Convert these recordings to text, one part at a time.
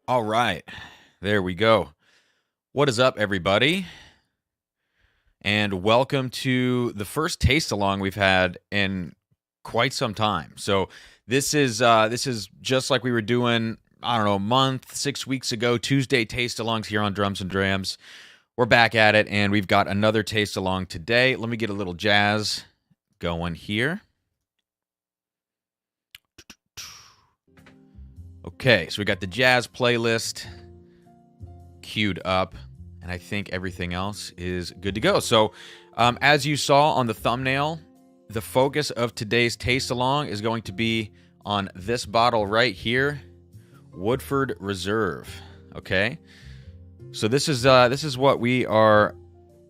All right, there we go. What is up, everybody? And welcome to the first taste along we've had in quite some time. So this is just like we were doing, I don't know, a month, 6 weeks ago. Tuesday taste alongs here on Drums and Drams. We're back at it, and we've got another taste along today. Let me get a little jazz going here. Okay, so we got the jazz playlist queued up, and I think everything else is good to go. So, as you saw on the thumbnail, the focus of today's taste along is going to be on this bottle right here, Woodford Reserve. Okay, so this is what we are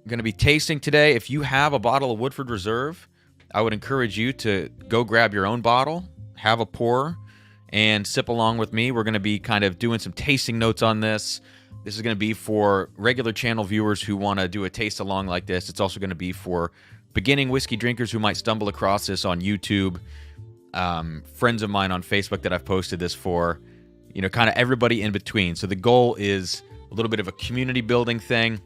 going to be tasting today. If you have a bottle of Woodford Reserve, I would encourage you to go grab your own bottle, have a pour, and sip along with me. We're going to be kind of doing some tasting notes on this. This is going to be for regular channel viewers who want to do a taste along like this. It's also going to be for beginning whiskey drinkers who might stumble across this on YouTube. Friends of mine on Facebook that I've posted this for. You know, kind of everybody in between. So the goal is a little bit of a community building thing.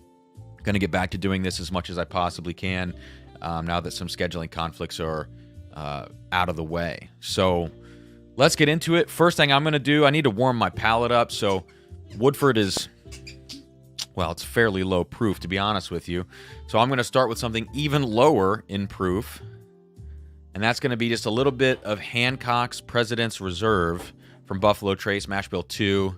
Going to get back to doing this as much as I possibly can now that some scheduling conflicts are out of the way. So let's get into it. First thing I'm going to do, I need to warm my palate up. So Woodford is, well, it's fairly low proof, to be honest with you. So I'm going to start with something even lower in proof. And that's going to be just a little bit of Hancock's President's Reserve from Buffalo Trace, Mash Bill 2.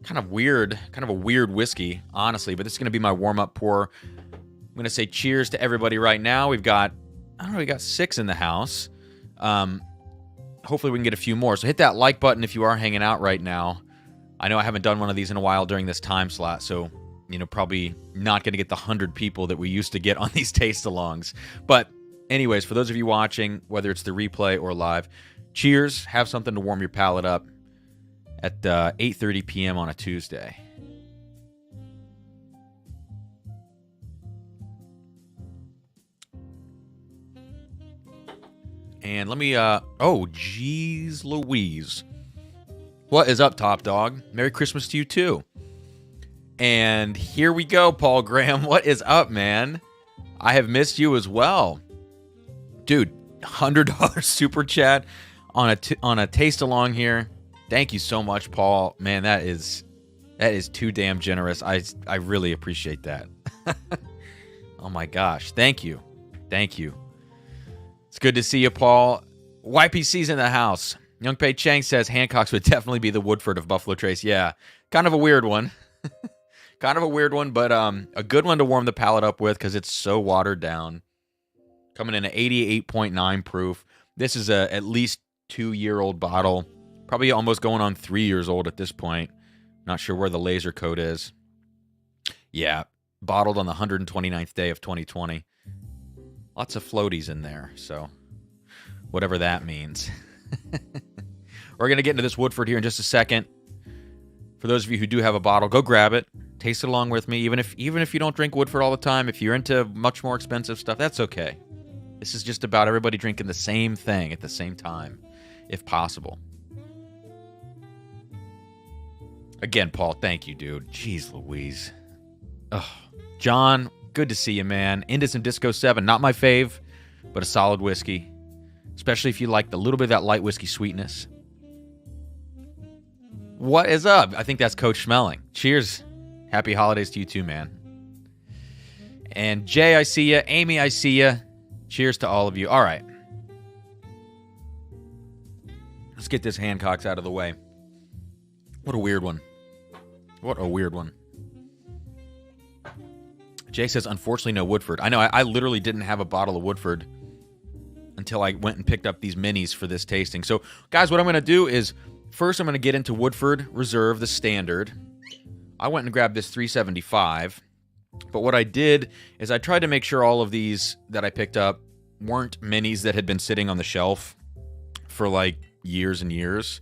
Kind of a weird whiskey, honestly. But this is going to be my warm-up pour. I'm going to say cheers to everybody right now. We got 6 in the house. Hopefully we can get a few more. So hit that like button if you are hanging out right now. I know I haven't done one of these in a while during this time slot, so, you know, probably not going to get the 100 people that we used to get on these taste-alongs. But anyways, for those of you watching, whether it's the replay or live, cheers. Have something to warm your palate up at 8:30 p.m. on a Tuesday. And let me, oh, geez Louise. What is up, Top Dog? Merry Christmas to you, too. And here we go, Paul Graham. What is up, man? I have missed you as well. Dude, $100 super chat on a taste along here. Thank you so much, Paul. Man, that is too damn generous. I really appreciate that. Oh my gosh. Thank you. Thank you. It's good to see you, Paul. YPC's in the house. Young Pei Chang says Hancock's would definitely be the Woodford of Buffalo Trace. Yeah, kind of a weird one. Kind of a weird one, but a good one to warm the palate up with because it's so watered down. Coming in at 88.9 proof. This is a at least 2-year-old bottle. Probably almost going on 3 years old at this point. Not sure where the laser coat is. Yeah, bottled on the 129th day of 2020. Lots of floaties in there, so whatever that means. We're going to get into this Woodford here in just a second. For those of you who do have a bottle, go grab it. Taste it along with me. Even if you don't drink Woodford all the time, if you're into much more expensive stuff, that's okay. This is just about everybody drinking the same thing at the same time, if possible. Again, Paul, thank you, dude. Jeez Louise. Ugh. John, good to see you, man. Into some Disco 7. Not my fave, but a solid whiskey. Especially if you like the little bit of that light whiskey sweetness. What is up? I think that's Coach Schmeling. Cheers. Happy holidays to you too, man. And Jay, I see you. Amy, I see you. Cheers to all of you. All right. Let's get this Hancock's out of the way. What a weird one. What a weird one. Jay says, unfortunately, no Woodford. I know, I literally didn't have a bottle of Woodford until I went and picked up these minis for this tasting. So, guys, what I'm going to do is, first I'm going to get into Woodford Reserve, the standard. I went and grabbed this 375. But what I did is I tried to make sure all of these that I picked up weren't minis that had been sitting on the shelf for, like, years and years.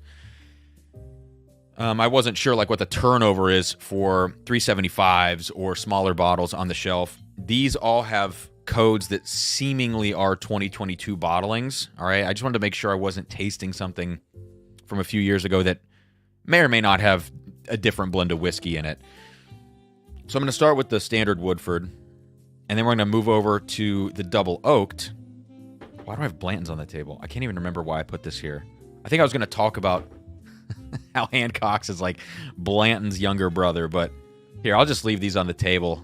I wasn't sure like what the turnover is for 375s or smaller bottles on the shelf. These all have codes that seemingly are 2022 bottlings. All right, I just wanted to make sure I wasn't tasting something from a few years ago that may or may not have a different blend of whiskey in it. So I'm going to start with the standard Woodford, and then we're going to move over to the double oaked. Why do I have Blanton's on the table? I can't even remember why I put this here. I think I was going to talk about how Hancock's is like Blanton's younger brother, but here, I'll just leave these on the table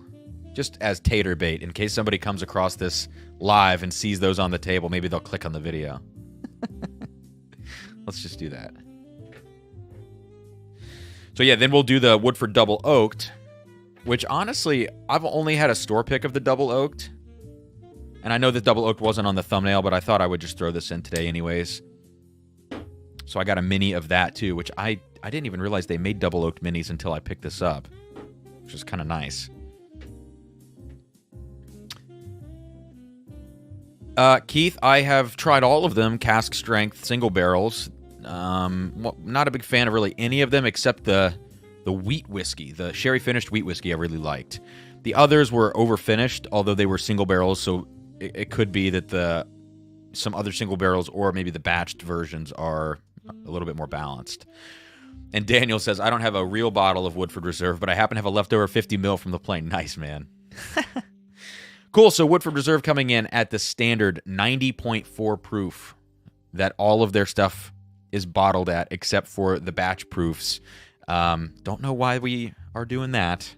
just as tater bait in case somebody comes across this live and sees those on the table. Maybe they'll click on the video. Let's just do that. So yeah, then we'll do the Woodford double oaked, which honestly, I've only had a store pick of the double oaked. And I know that double oaked wasn't on the thumbnail, but I thought I would just throw this in today anyways. So I got a mini of that too, which I didn't even realize they made double oaked minis until I picked this up, which is kind of nice. Keith, I have tried all of them, cask strength, single barrels. Not a big fan of really any of them except the wheat whiskey, the sherry finished wheat whiskey I really liked. The others were over finished, although they were single barrels, so it could be that some other single barrels or maybe the batched versions are a little bit more balanced. And Daniel says, I don't have a real bottle of Woodford Reserve, but I happen to have a leftover 50 ml from the plane. Nice, man. Cool, so Woodford Reserve coming in at the standard 90.4 proof that all of their stuff is bottled at except for the batch proofs. Don't know why we are doing that,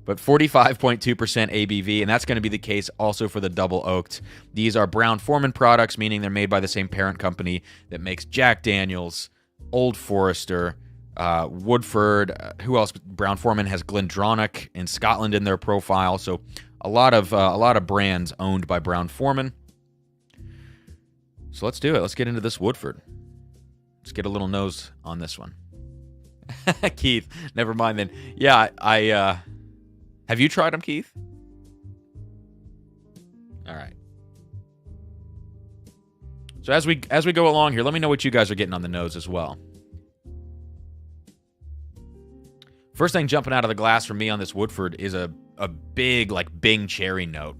but 45.2% ABV, and that's going to be the case also for the double oaked. These are Brown-Forman products, meaning they're made by the same parent company that makes Jack Daniels, Old Forester, Woodford. Who else? Brown-Forman has Glendronach in Scotland in their profile, so a lot of brands owned by Brown-Forman. So let's do it. Let's get into this Woodford. Let's get a little nose on this one. Keith, never mind then. Yeah, I have you tried them, Keith? All right. So as we go along here, let me know what you guys are getting on the nose as well. First thing jumping out of the glass for me on this Woodford is a big, like, Bing cherry note.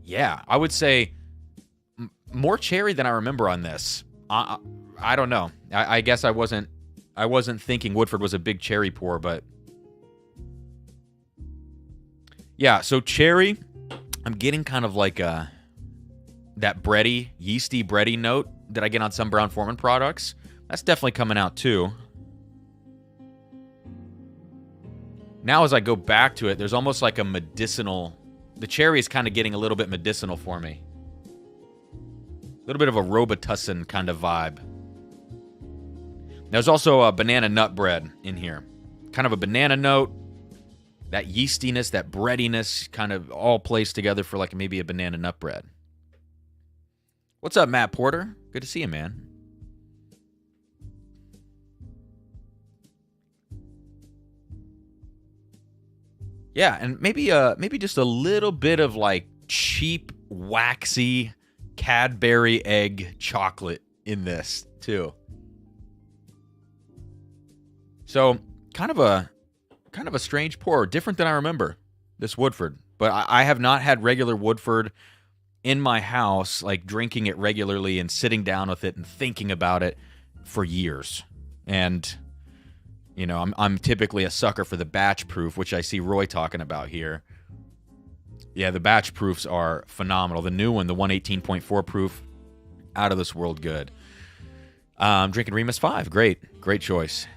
Yeah, I would say more cherry than I remember on this. I don't know. I guess I wasn't thinking Woodford was a big cherry pour, but yeah. So cherry, I'm getting kind of like that bready, yeasty bready note that I get on some Brown-Forman products. That's definitely coming out too. Now as I go back to it, there's almost like a medicinal. The cherry is kind of getting a little bit medicinal for me. A little bit of a Robitussin kind of vibe. There's also a banana nut bread in here. Kind of a banana note. That yeastiness, that breadiness kind of all plays together for like maybe a banana nut bread. What's up, Matt Porter? Good to see you, man. Yeah, and maybe just a little bit of like cheap, waxy Cadbury egg chocolate in this too. So kind of a strange pour, different than I remember this Woodford. But I have not had regular Woodford in my house, like drinking it regularly and sitting down with it and thinking about it for years. And you know, I'm typically a sucker for the batch proof, which I see Roy talking about here. Yeah, the batch proofs are phenomenal. The new one, the 118.4 proof, out of this world good. I'm drinking Remus 5. Great choice.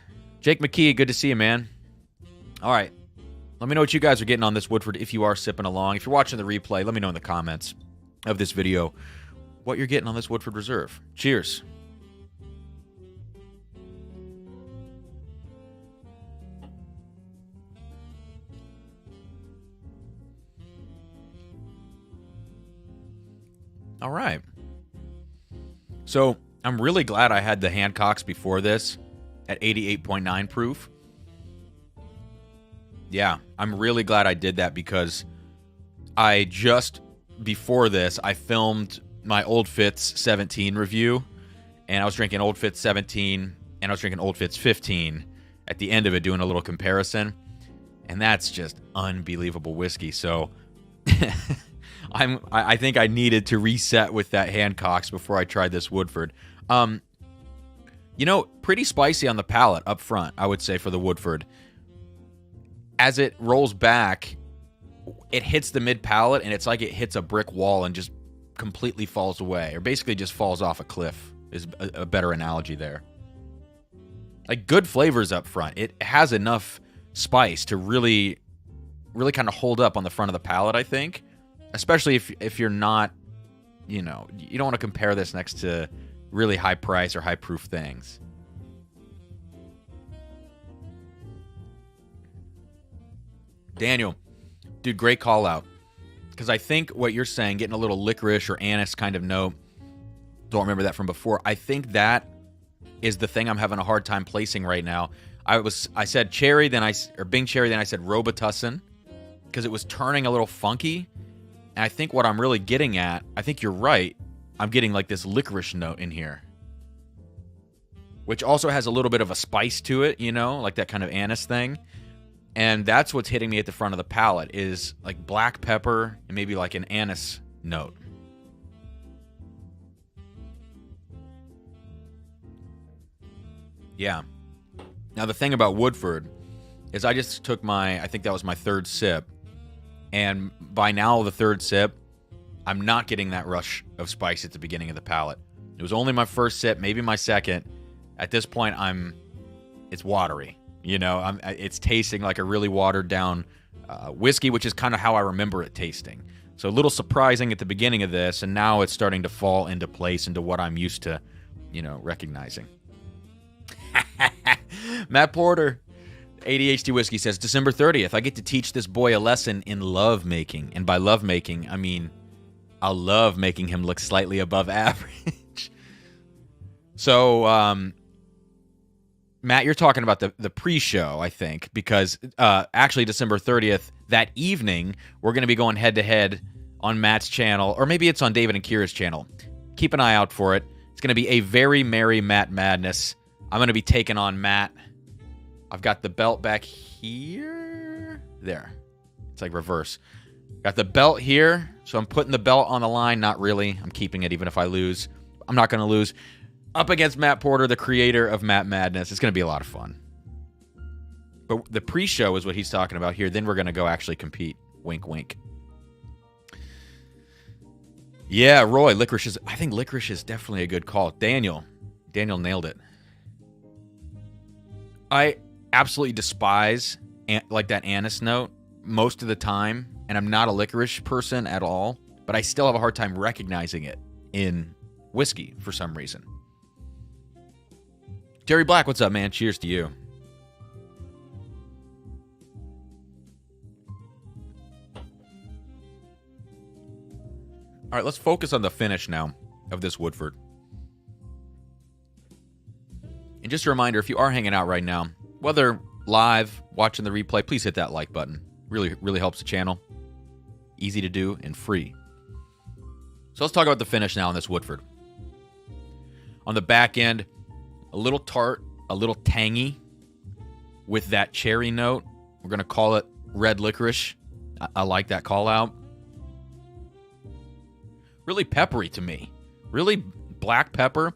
Jake McKee, good to see you, man. All right. Let me know what you guys are getting on this Woodford if you are sipping along. If you're watching the replay, let me know in the comments of this video what you're getting on this Woodford Reserve. Cheers. All right. So I'm really glad I had the Hancock's before this at 88.9 proof. Yeah, I'm really glad I did that because I just, before this, I filmed my Old Fitz 17 review, and I was drinking Old Fitz 17, and I was drinking Old Fitz 15 at the end of it, doing a little comparison, and that's just unbelievable whiskey. So I think I needed to reset with that Hancock's before I tried this Woodford. You know, pretty spicy on the palate up front, I would say, for the Woodford. As it rolls back, it hits the mid-palate, and it's like it hits a brick wall and just completely falls away, or basically just falls off a cliff is a better analogy there. Like, good flavors up front. It has enough spice to really kind of hold up on the front of the palate, I think. Especially if you're not, you know, you don't want to compare this next to really high price or high proof things. Daniel, dude, great call out. Because I think what you're saying, getting a little licorice or anise kind of note, don't remember that from before. I think that is the thing I'm having a hard time placing right now. I said cherry, or Bing cherry, then I said Robitussin, because it was turning a little funky. And I think what I'm really getting at, I think you're right, I'm getting like this licorice note in here, which also has a little bit of a spice to it, you know, like that kind of anise thing. And that's what's hitting me at the front of the palate, is like black pepper and maybe like an anise note. Yeah. Now, the thing about Woodford is I just took I think that was my third sip. And by now, the third sip, I'm not getting that rush of spice at the beginning of the palate. It was only my first sip, maybe my second. At this point, it's watery. You know, it's tasting like a really watered down whiskey, which is kind of how I remember it tasting. So a little surprising at the beginning of this, and now it's starting to fall into place, into what I'm used to, you know, recognizing. Matt Porter, ADHD Whiskey, says, December 30th, I get to teach this boy a lesson in love making. And by love making, I mean, I'll love making him look slightly above average. So, Matt, you're talking about the pre-show, I think, because actually December 30th, that evening, we're going to be going head-to-head on Matt's channel, or maybe it's on David and Kira's channel. Keep an eye out for it. It's going to be a very merry Matt Madness. I'm going to be taking on Matt. I've got the belt back here. There. It's like reverse. Got the belt here, so I'm putting the belt on the line. Not really. I'm keeping it even if I lose. I'm not going to lose. Up against Matt Porter, the creator of Matt Madness. It's going to be a lot of fun. But the pre-show is what he's talking about here. Then we're going to go actually compete. Wink, wink. Yeah, Roy, I think licorice is definitely a good call. Daniel nailed it. I absolutely despise like that anise note most of the time, and I'm not a licorice person at all, but I still have a hard time recognizing it in whiskey for some reason. Jerry Black, what's up, man? Cheers to you. All right, let's focus on the finish now of this Woodford. And just a reminder, if you are hanging out right now, whether live, watching the replay, please hit that like button. Really, really helps the channel. Easy to do and free. So let's talk about the finish now on this Woodford. On the back end, a little tart, a little tangy with that cherry note. We're going to call it red licorice. I like that call out. Really peppery to me. Really black pepper,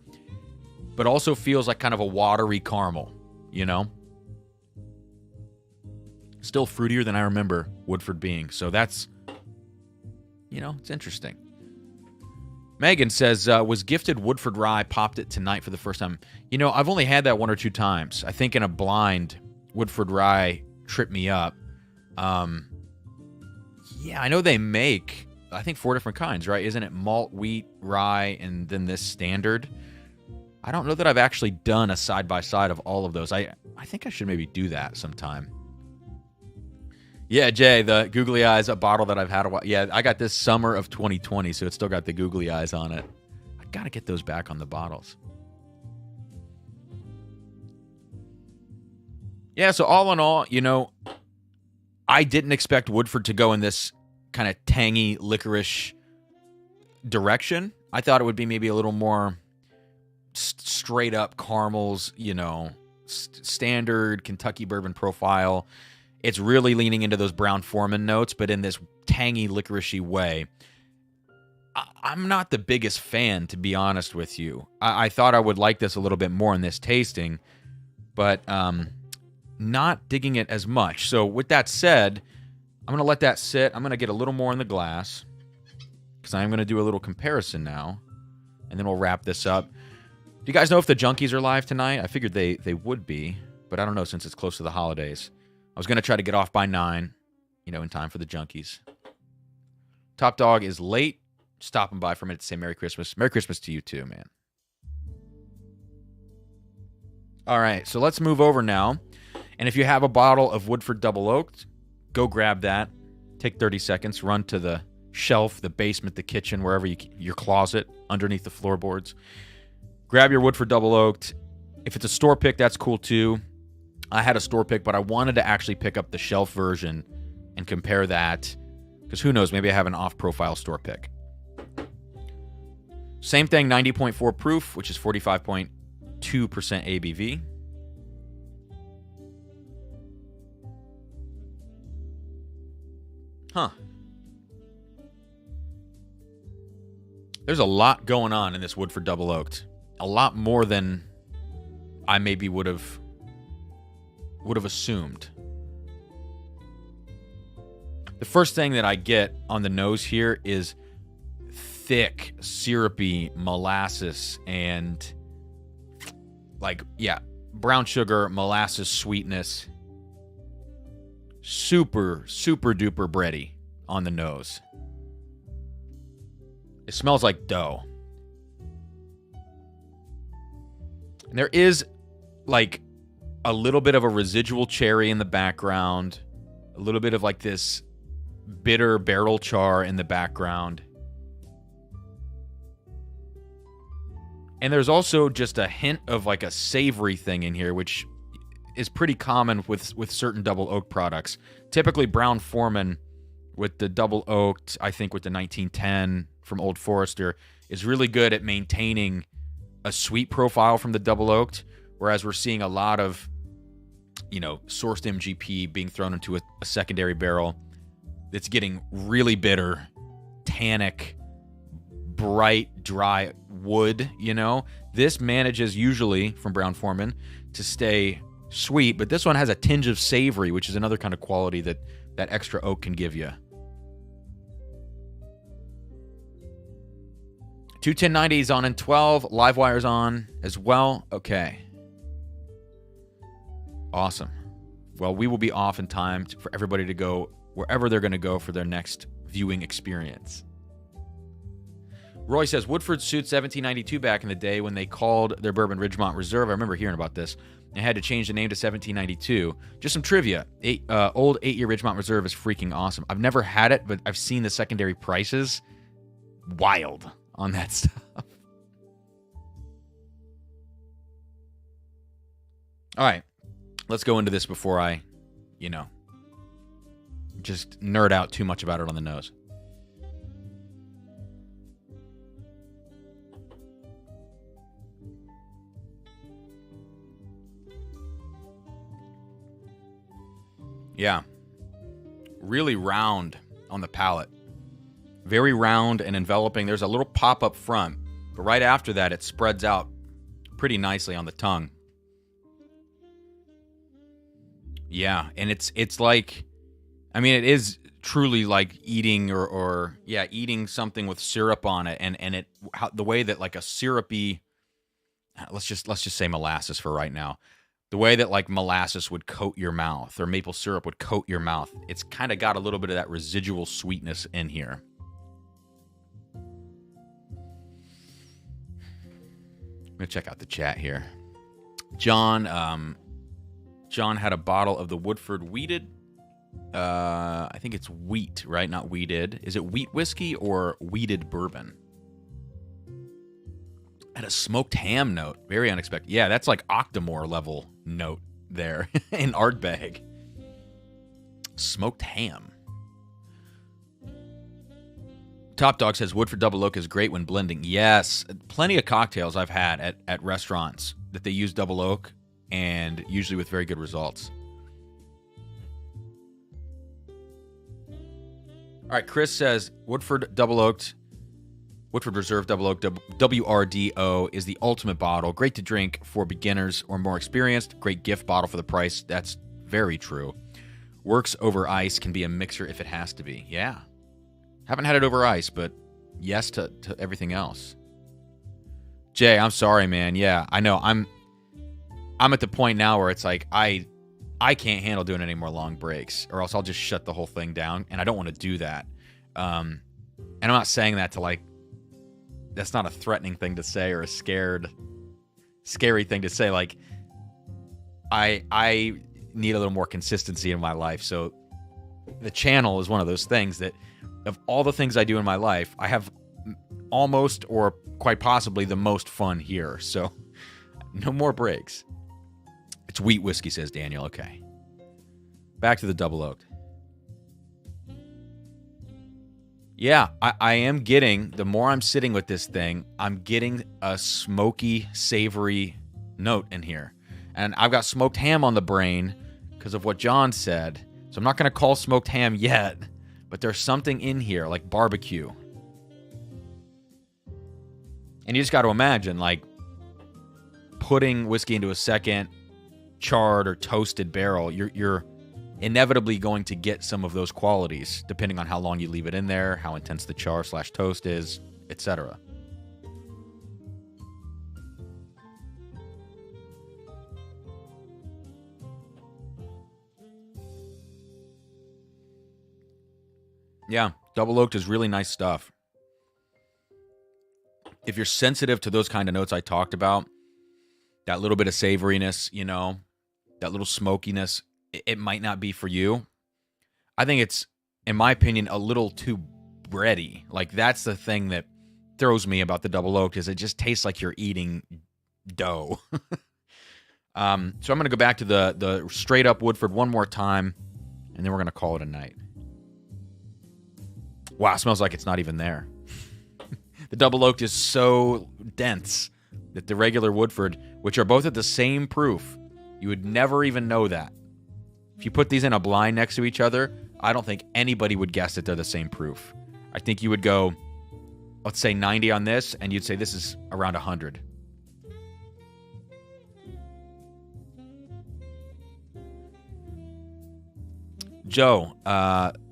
but also feels like kind of a watery caramel, you know? Still fruitier than I remember Woodford being. So that's, you know, it's interesting. Megan says, was gifted Woodford Rye, popped it tonight for the first time. You know, I've only had that one or two times. I think in a blind, Woodford Rye tripped me up. Yeah, I know they make, I think, 4 different kinds, right? Isn't it malt, wheat, rye, and then this standard? I don't know that I've actually done a side-by-side of all of those. I think I should maybe do that sometime. Yeah, Jay, the googly eyes, a bottle that I've had a while. Yeah, I got this summer of 2020, so it's still got the googly eyes on it. I got to get those back on the bottles. Yeah, so all in all, you know, I didn't expect Woodford to go in this kind of tangy, licorice direction. I thought it would be maybe a little more straight up caramels, you know, standard Kentucky bourbon profile. It's really leaning into those Brown-Forman notes, but in this tangy, licoricey way. I'm not the biggest fan, to be honest with you. I thought I would like this a little bit more in this tasting, but not digging it as much. So with that said, I'm going to let that sit. I'm going to get a little more in the glass because I'm going to do a little comparison now, and then we'll wrap this up. Do you guys know if the Junkies are live tonight? I figured they would be, but I don't know since it's close to the holidays. I was going to try to get off by 9, in time for the Junkies. Top Dog is late, stopping by for a minute to say Merry Christmas. Merry Christmas to you too, man. All right, so let's move over now. And if you have a bottle of Woodford Double Oaked, go grab that. Take 30 seconds, run to the shelf, the basement, the kitchen, wherever your closet, underneath the floorboards. Grab your Woodford Double Oaked. If it's a store pick, that's cool too. I had a store pick, but I wanted to actually pick up the shelf version and compare that, because who knows, maybe I have an off-profile store pick. Same thing, 90.4 proof, which is 45.2% ABV. Huh. There's a lot going on in this Woodford Double Oaked. A lot more than I maybe would have assumed. The first thing that I get on the nose here is thick, syrupy molasses and brown sugar, molasses sweetness. Super, super duper bready on the nose. It smells like dough. And there is a little bit of a residual cherry in the background, a little bit of this bitter barrel char in the background. And there's also just a hint of a savory thing in here, which is pretty common with certain double oak products. Typically Brown-Forman with the double oaked, I think with the 1910 from Old Forester, is really good at maintaining a sweet profile from the double oaked, whereas we're seeing a lot of, sourced MGP being thrown into a secondary barrel that's getting really bitter, tannic, bright, dry wood, This manages usually, from Brown-Forman, to stay sweet, but this one has a tinge of savory, which is another kind of quality that extra oak can give you. 21090's on in 12. Livewire's on as well. Okay. Awesome. Well, we will be off in time for everybody to go wherever they're going to go for their next viewing experience. Roy says, Woodford sued 1792 back in the day when they called their bourbon Ridgemont Reserve. I remember hearing about this. They had to change the name to 1792. Just some trivia. Old 8-year Ridgemont Reserve is freaking awesome. I've never had it, but I've seen the secondary prices. Wild on that stuff. All right. Let's go into this before I, just nerd out too much about it on the nose. Yeah. Really round on the palate. Very round and enveloping. There's a little pop up front, but right after that, it spreads out pretty nicely on the tongue. Yeah, and it's like, I mean, it is truly like eating or eating something with syrup on it, and the way that a syrupy, let's just say molasses for right now. The way that molasses would coat your mouth or maple syrup would coat your mouth, it's kind of got a little bit of that residual sweetness in here. I'm going to check out the chat here. John had a bottle of the Woodford Wheated. I think it's wheat, right? Not weeded. Is it wheat whiskey or wheated bourbon? Had a smoked ham note. Very unexpected. Yeah, that's Octomore level note there in Ardbeg. Smoked ham. Top Dog says Woodford Double Oak is great when blending. Yes, plenty of cocktails I've had at restaurants that they use double oak, and usually with very good results. All right, Chris says Woodford Double Oaked Woodford Reserve Double Oak WRDO is the ultimate bottle. Great to drink for beginners or more experienced. Great gift bottle for the price. That's very true. Works over ice, can be a mixer if it has to be. Yeah. Haven't had it over ice, but yes to everything else. Jay, I'm sorry, man. Yeah, I know. I'm at the point now where it's like I can't handle doing any more long breaks, or else I'll just shut the whole thing down, and I don't want to do that. And I'm not saying that to like, that's not a threatening thing to say or a scary thing to say. Like, I need a little more consistency in my life. So the channel is one of those things that, of all the things I do in my life, I have almost or quite possibly the most fun here. So no more breaks. It's wheat whiskey, says Daniel. Okay. Back to the double oaked. Yeah, I am getting, the more I'm sitting with this thing, I'm getting a smoky, savory note in here. And I've got smoked ham on the brain because of what John said. So I'm not going to call smoked ham yet, but there's something in here like barbecue. And you just got to imagine, like, putting whiskey into a second charred or toasted barrel, you're inevitably going to get some of those qualities, depending on how long you leave it in there, how intense the char/toast is, etc. Yeah, double oaked is really nice stuff. If you're sensitive to those kind of notes I talked about, that little bit of savoriness, you know, that little smokiness, it might not be for you. I think it's, in my opinion, a little too bready. Like, that's the thing that throws me about the double oaked, is it just tastes like you're eating dough. So I'm going to go back to the straight up Woodford one more time, and then we're going to call it a night. Wow, it smells like it's not even there. The double oaked is so dense that the regular Woodford, which are both at the same proof, you would never even know that. If you put these in a blind next to each other, I don't think anybody would guess that they're the same proof. I think you would go, let's say 90 on this, and you'd say this is around 100. Joe,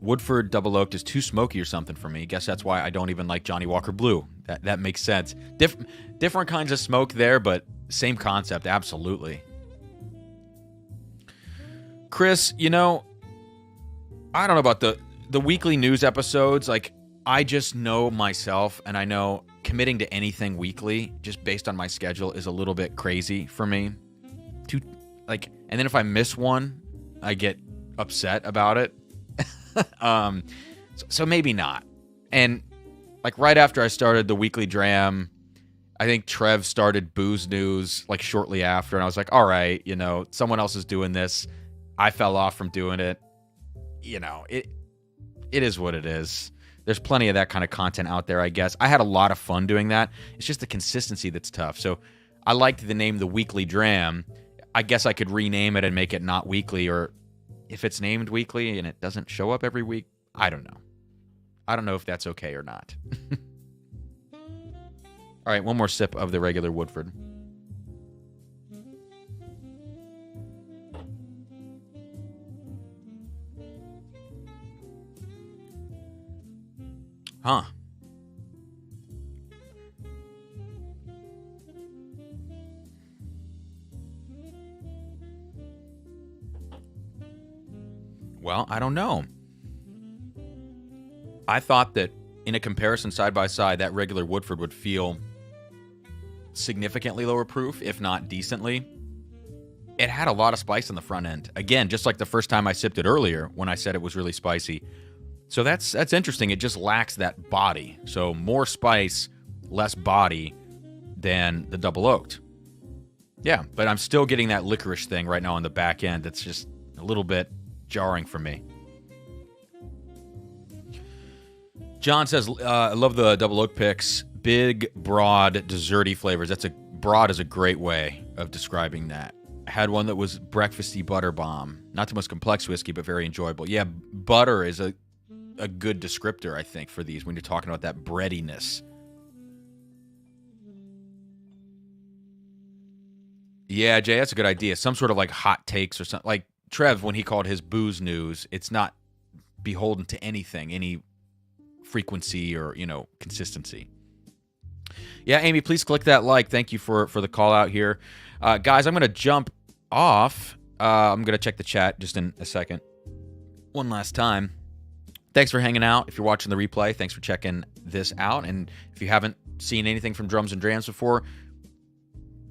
Woodford Double Oaked is too smoky or something for me. Guess that's why I don't even like Johnny Walker Blue. That makes sense. Different kinds of smoke there, but same concept, absolutely. Chris, you know, I don't know about the weekly news episodes. Like, I just know myself, and I know committing to anything weekly, just based on my schedule, is a little bit crazy for me. And then if I miss one, I get upset about it. So maybe not. And like right after I started the weekly dram, I think Trev started Booze News like shortly after, and I was like, all right, you know, someone else is doing this. I fell off from doing it. You know, it is what it is. There's plenty of that kind of content out there, I guess. I had a lot of fun doing that. It's just the consistency that's tough. So I liked the name The Weekly Dram. I guess I could rename it and make it not weekly, or if it's named weekly and it doesn't show up every week, I don't know. I don't know if that's okay or not. All right, one more sip of the regular Woodford. Huh. Well, I don't know. I thought that in a comparison side by side, that regular Woodford would feel significantly lower proof, if not decently. It had a lot of spice on the front end. Again, just like the first time I sipped it earlier when I said it was really spicy. So that's interesting. It just lacks that body. So more spice, less body than the double oaked. Yeah, but I'm still getting that licorice thing right now on the back end. That's just a little bit jarring for me. John says, I love the double oak picks. Big, broad, desserty flavors. Broad is a great way of describing that. I had one that was breakfasty butter bomb. Not the most complex whiskey, but very enjoyable. Yeah, butter is a good descriptor, I think, for these when you're talking about that breadiness. Yeah, Jay, that's a good idea. Some sort of like hot takes or something. Like Trev, when he called his booze news, it's not beholden to anything, any frequency or, consistency. Yeah, Amy, please click that like. Thank you for the call out here. Guys, I'm going to jump off. I'm going to check the chat just in a second. One last time. Thanks for hanging out. If you're watching the replay, thanks for checking this out. And if you haven't seen anything from Drums and Drams before,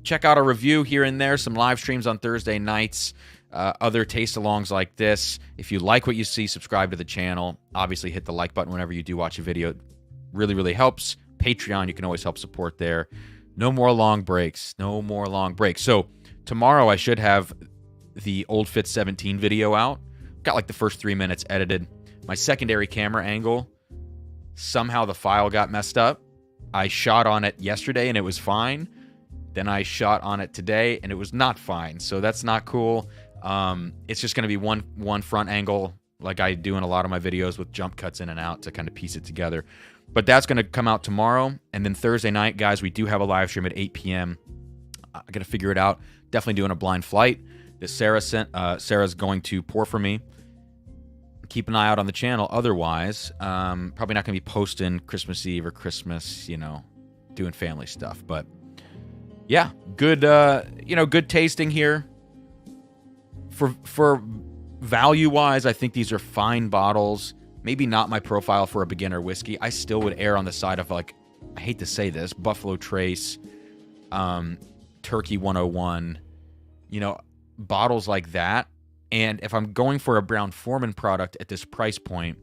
check out a review here and there, some live streams on Thursday nights, other taste-alongs like this. If you like what you see, subscribe to the channel. Obviously, hit the like button whenever you do watch a video. It really, really helps. Patreon, you can always help support there. No more long breaks. No more long breaks. So tomorrow I should have the Old Fit 17 video out. Got like the first 3 minutes edited. My secondary camera angle, somehow the file got messed up. I shot on it yesterday and it was fine. Then I shot on it today and it was not fine. So that's not cool. It's just going to be one front angle like I do in a lot of my videos with jump cuts in and out to kind of piece it together. But that's going to come out tomorrow. And then Thursday night, guys, we do have a live stream at 8 p.m. I got to figure it out. Definitely doing a blind flight that Sarah sent. Sarah's going to pour for me. Keep an eye out on the channel. Otherwise, probably not going to be posting Christmas Eve or Christmas, doing family stuff. But yeah, good, good tasting here. For value-wise, I think these are fine bottles. Maybe not my profile for a beginner whiskey. I still would err on the side of, like, I hate to say this, Buffalo Trace, Turkey 101, bottles like that. And if I'm going for a Brown-Forman product at this price point,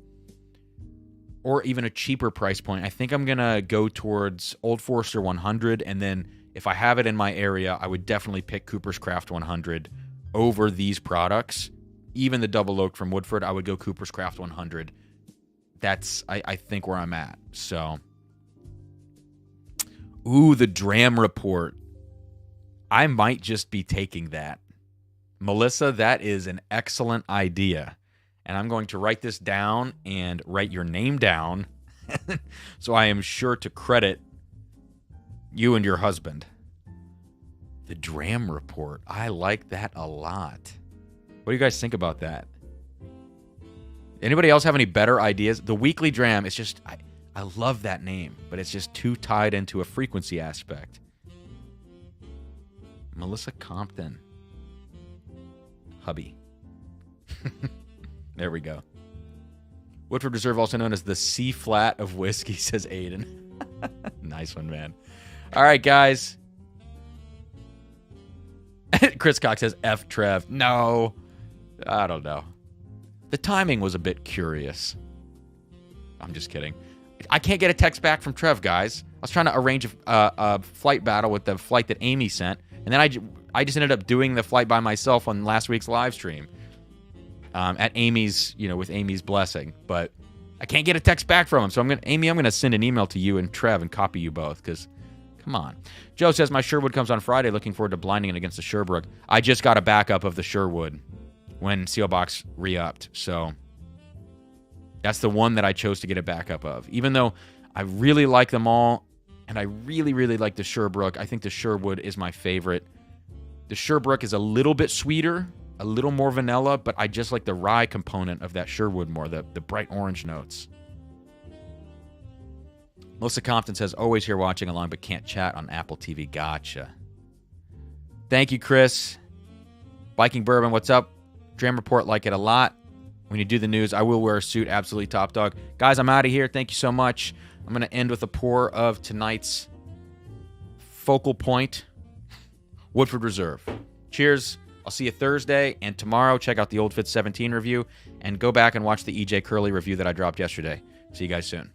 or even a cheaper price point, I think I'm going to go towards Old Forester 100. And then if I have it in my area, I would definitely pick Cooper's Craft 100 over these products. Even the double oak from Woodford, I would go Cooper's Craft 100. That's, I think, where I'm at. So, ooh, the Dram report. I might just be taking that. Melissa, that is an excellent idea. And I'm going to write this down and write your name down so I am sure to credit you and your husband. The Dram report. I like that a lot. What do you guys think about that? Anybody else have any better ideas? The Weekly Dram, it's just, I love that name, but it's just too tied into a frequency aspect. Melissa Compton. Hubby. There we go. Woodford Reserve, also known as the C-flat of whiskey, says Aiden. Nice one, man. All right, guys. Chris Cox says F Trev. No. I don't know. The timing was a bit curious. I'm just kidding. I can't get a text back from Trev, guys. I was trying to arrange a flight battle with the flight that Amy sent, and then I just ended up doing the flight by myself on last week's live stream at Amy's, with Amy's blessing. But I can't get a text back from him, so I'm gonna send an email to you and Trev and copy you both, because come on. Joe says my Sherwood comes on Friday. Looking forward to blinding it against the Sherbrooke. I just got a backup of the Sherwood when Sealbox re-upped, so that's the one that I chose to get a backup of. Even though I really like them all, and I really, really like the Sherbrooke, I think the Sherwood is my favorite. The Sherbrooke is a little bit sweeter, a little more vanilla, but I just like the rye component of that Sherwood more, the bright orange notes. Melissa Compton says, always here watching along, but can't chat on Apple TV. Gotcha. Thank you, Chris. Viking Bourbon, what's up? Dram Report, like it a lot. When you do the news, I will wear a suit. Absolutely top dog. Guys, I'm out of here. Thank you so much. I'm going to end with a pour of tonight's focal point, Woodford Reserve. Cheers. I'll see you Thursday. And tomorrow, check out the Old Fit 17 review. And go back and watch the EJ Curley review that I dropped yesterday. See you guys soon.